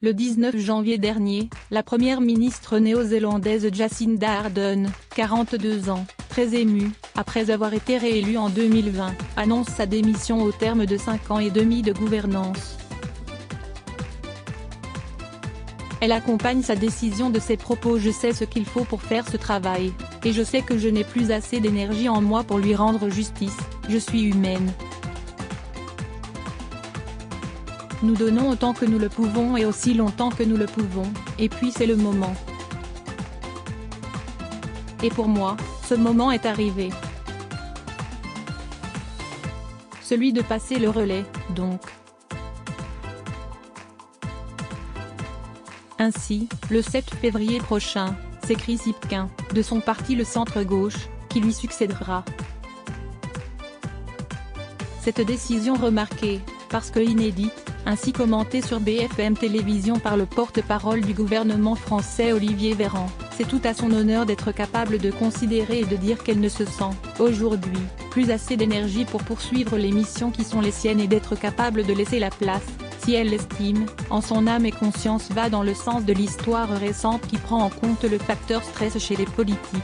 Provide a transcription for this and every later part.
Le 19 janvier dernier, la première ministre néo-zélandaise Jacinda Ardern, 42 ans, très émue, après avoir été réélue en 2020, annonce sa démission au terme de 5 ans et demi de gouvernance. Elle accompagne sa décision de ses propos: je sais ce qu'il faut pour faire ce travail, et je sais que je n'ai plus assez d'énergie en moi pour lui rendre justice, je suis humaine. Nous donnons autant que nous le pouvons et aussi longtemps que nous le pouvons, et puis c'est le moment. Et pour moi, ce moment est arrivé. Celui de passer le relais, donc. Ainsi, le 7 février prochain, c'est Chris Hipkins, de son parti le centre-gauche, qui lui succédera. Cette décision remarquée, parce que inédite, ainsi commentée sur BFM Télévision par le porte-parole du gouvernement français Olivier Véran, c'est tout à son honneur d'être capable de considérer et de dire qu'elle ne se sent, aujourd'hui, plus assez d'énergie pour poursuivre les missions qui sont les siennes et d'être capable de laisser la place, si elle l'estime, en son âme et conscience va dans le sens de l'histoire récente qui prend en compte le facteur stress chez les politiques.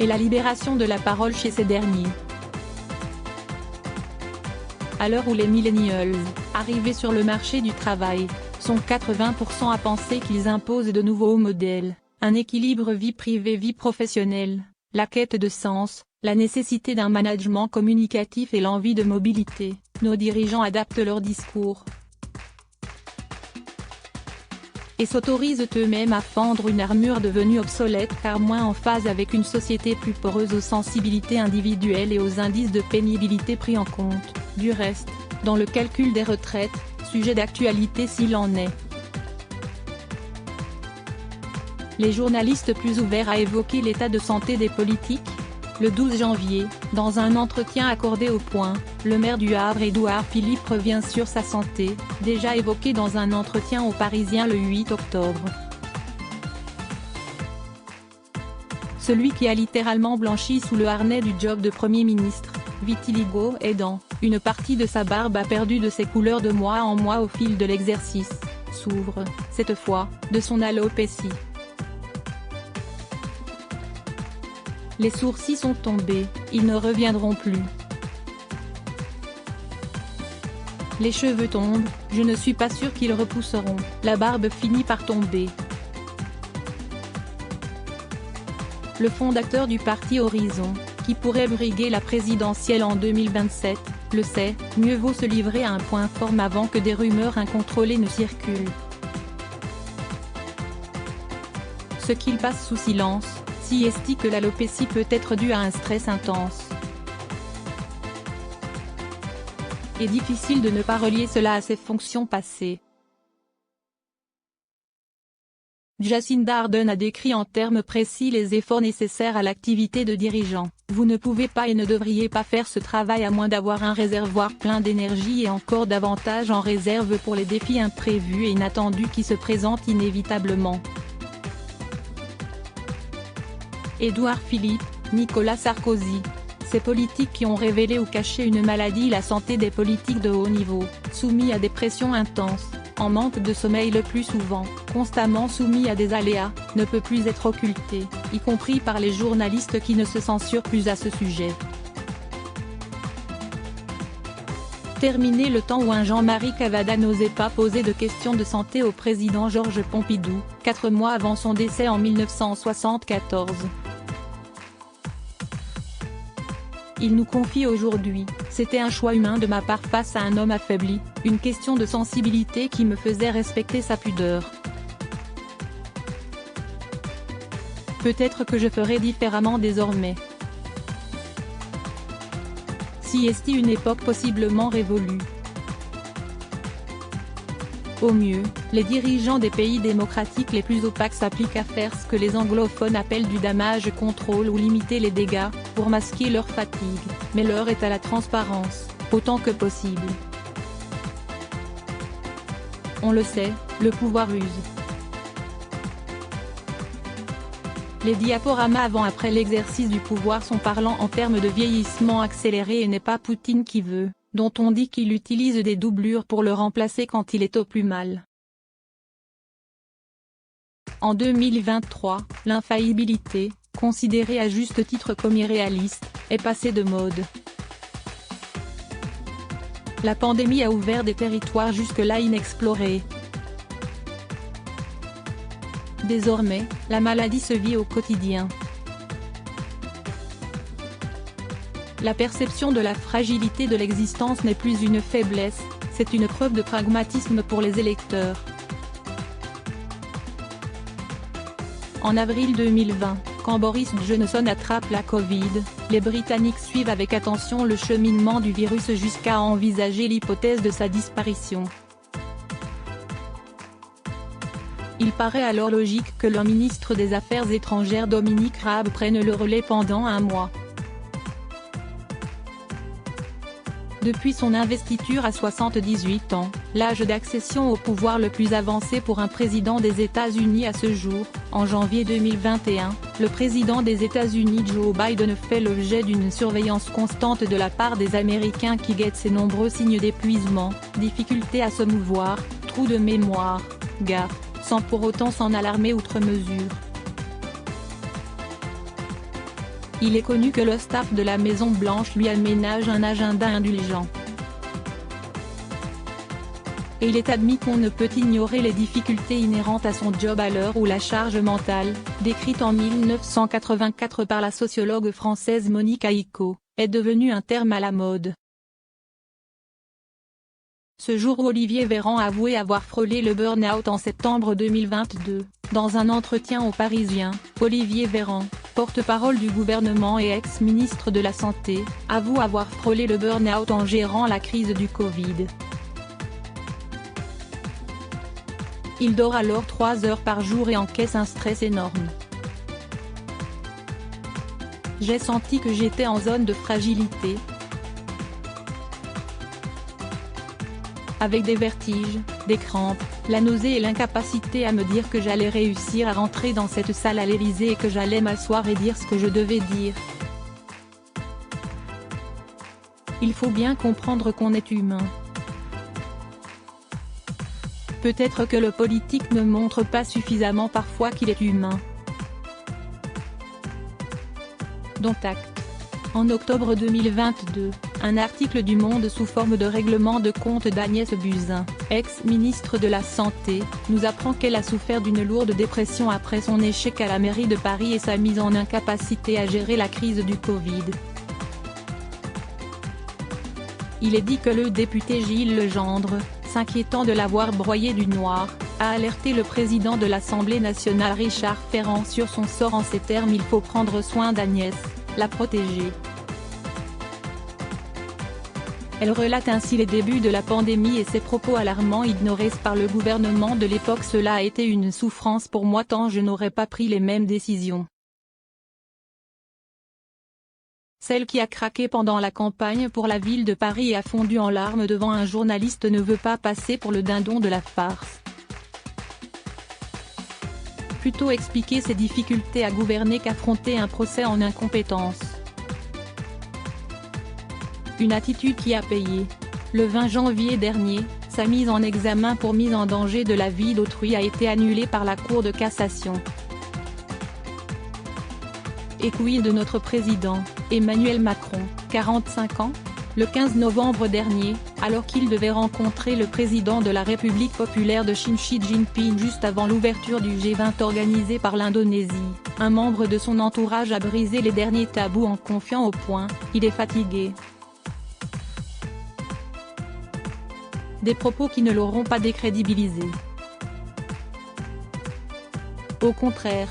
Et la libération de la parole chez ces derniers. À l'heure où les millennials, arrivés sur le marché du travail, sont 80% à penser qu'ils imposent de nouveaux modèles, un équilibre vie privée-vie professionnelle, la quête de sens, la nécessité d'un management communicatif et l'envie de mobilité, nos dirigeants adaptent leur discours. Et s'autorisent eux-mêmes à fendre une armure devenue obsolète car moins en phase avec une société plus poreuse aux sensibilités individuelles et aux indices de pénibilité pris en compte, du reste, dans le calcul des retraites, sujet d'actualité s'il en est. Les journalistes plus ouverts à évoquer l'état de santé des politiques. Le 12 janvier, dans un entretien accordé au Point, le maire du Havre Édouard Philippe revient sur sa santé, déjà évoquée dans un entretien aux Parisiens le 8 octobre. Celui qui a littéralement blanchi sous le harnais du job de Premier ministre, vitiligo aidant, une partie de sa barbe a perdu de ses couleurs de mois en mois au fil de l'exercice, s'ouvre, cette fois, de son alopécie. Les sourcils sont tombés, ils ne reviendront plus. Les cheveux tombent, je ne suis pas sûr qu'ils repousseront, la barbe finit par tomber. Le fondateur du parti Horizon, qui pourrait briguer la présidentielle en 2027, le sait, mieux vaut se livrer à un point ferme avant que des rumeurs incontrôlées ne circulent. Ce qu'il passe sous silence, si estime que l'alopécie peut être due à un stress intense. Et difficile de ne pas relier cela à ses fonctions passées. Jacinda Ardern a décrit en termes précis les efforts nécessaires à l'activité de dirigeant. Vous ne pouvez pas et ne devriez pas faire ce travail à moins d'avoir un réservoir plein d'énergie et encore davantage en réserve pour les défis imprévus et inattendus qui se présentent inévitablement. Édouard Philippe, Nicolas Sarkozy. Ces politiques qui ont révélé ou caché une maladie. La santé des politiques de haut niveau, soumis à des pressions intenses, en manque de sommeil le plus souvent, constamment soumis à des aléas, ne peut plus être occultée, y compris par les journalistes qui ne se censurent plus à ce sujet. Terminé le temps où un Jean-Marie Cavada n'osait pas poser de questions de santé au président Georges Pompidou, 4 mois avant son décès en 1974. Il nous confie aujourd'hui, c'était un choix humain de ma part face à un homme affaibli, une question de sensibilité qui me faisait respecter sa pudeur. Peut-être que je ferai différemment désormais. Si est une époque possiblement révolue. Au mieux, les dirigeants des pays démocratiques les plus opaques s'appliquent à faire ce que les anglophones appellent du damage control ou limiter les dégâts, pour masquer leur fatigue, mais l'heure est à la transparence, autant que possible. On le sait, le pouvoir use. Les diaporamas avant-après l'exercice du pouvoir sont parlants en termes de vieillissement accéléré et n'est pas Poutine qui veut, dont on dit qu'il utilise des doublures pour le remplacer quand il est au plus mal. En 2023, l'infaillibilité, considérée à juste titre comme irréaliste, est passée de mode. La pandémie a ouvert des territoires jusque-là inexplorés. Désormais, la maladie se vit au quotidien. La perception de la fragilité de l'existence n'est plus une faiblesse, c'est une preuve de pragmatisme pour les électeurs. En avril 2020, quand Boris Johnson attrape la Covid, les Britanniques suivent avec attention le cheminement du virus jusqu'à envisager l'hypothèse de sa disparition. Il paraît alors logique que le ministre des Affaires étrangères Dominic Raab prenne le relais pendant un mois. Depuis son investiture à 78 ans, l'âge d'accession au pouvoir le plus avancé pour un président des États-Unis à ce jour, en janvier 2021, le président des États-Unis Joe Biden fait l'objet d'une surveillance constante de la part des Américains qui guettent ses nombreux signes d'épuisement, difficulté à se mouvoir, trou de mémoire, gaffes, sans pour autant s'en alarmer outre mesure. Il est connu que le staff de la Maison-Blanche lui aménage un agenda indulgent. Et il est admis qu'on ne peut ignorer les difficultés inhérentes à son job à l'heure où la charge mentale, décrite en 1984 par la sociologue française Monique Aiko, est devenue un terme à la mode. Ce jour Olivier Véran a avoué avoir frôlé le burn-out en septembre 2022. Dans un entretien aux Parisiens, Olivier Véran, porte-parole du gouvernement et ex-ministre de la Santé, avoue avoir frôlé le burn-out en gérant la crise du Covid. Il dort alors 3 heures par jour et encaisse un stress énorme. J'ai senti que j'étais en zone de fragilité. Avec des vertiges, des crampes, la nausée et l'incapacité à me dire que j'allais réussir à rentrer dans cette salle à l'Élysée et que j'allais m'asseoir et dire ce que je devais dire. Il faut bien comprendre qu'on est humain. Peut-être que le politique ne montre pas suffisamment parfois qu'il est humain. Dont acte. En octobre 2022, un article du Monde sous forme de règlement de compte d'Agnès Buzyn, ex-ministre de la Santé, nous apprend qu'elle a souffert d'une lourde dépression après son échec à la mairie de Paris et sa mise en incapacité à gérer la crise du Covid. Il est dit que le député Gilles Legendre, s'inquiétant de la voir broyer du noir, a alerté le président de l'Assemblée nationale Richard Ferrand sur son sort en ces termes: il faut prendre soin d'Agnès, la protéger. Elle relate ainsi les débuts de la pandémie et ses propos alarmants ignorés par le gouvernement de l'époque. Cela a été une souffrance pour moi tant je n'aurais pas pris les mêmes décisions. Celle qui a craqué pendant la campagne pour la ville de Paris et a fondu en larmes devant un journaliste ne veut pas passer pour le dindon de la farce. Plutôt expliquer ses difficultés à gouverner qu'affronter un procès en incompétence. Une attitude qui a payé. Le 20 janvier dernier, sa mise en examen pour mise en danger de la vie d'autrui a été annulée par la Cour de cassation. Et quid de notre président, Emmanuel Macron, 45 ans ? Le 15 novembre dernier, alors qu'il devait rencontrer le président de la République populaire de Chine Xi Jinping juste avant l'ouverture du G20 organisé par l'Indonésie, un membre de son entourage a brisé les derniers tabous en confiant au point « il est fatigué ». Des propos qui ne l'auront pas décrédibilisé. Au contraire,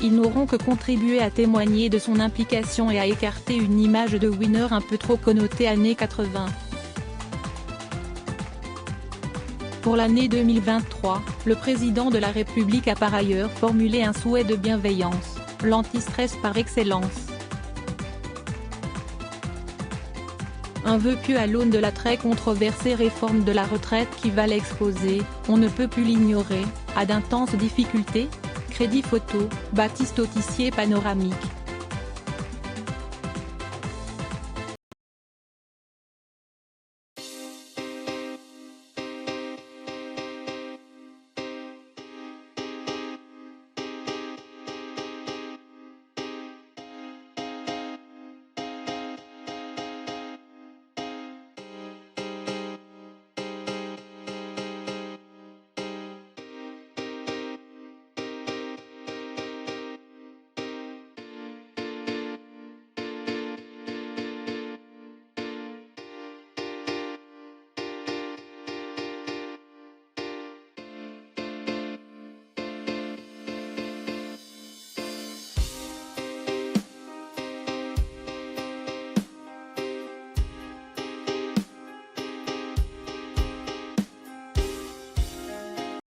ils n'auront que contribué à témoigner de son implication et à écarter une image de winner un peu trop connotée années 80. Pour l'année 2023, le président de la République a par ailleurs formulé un souhait de bienveillance, l'anti-stress par excellence. Un vœu pieux à l'aune de la très controversée réforme de la retraite qui va l'exposer, on ne peut plus l'ignorer, à d'intenses difficultés. Crédit photo, Baptiste Autissier panoramique.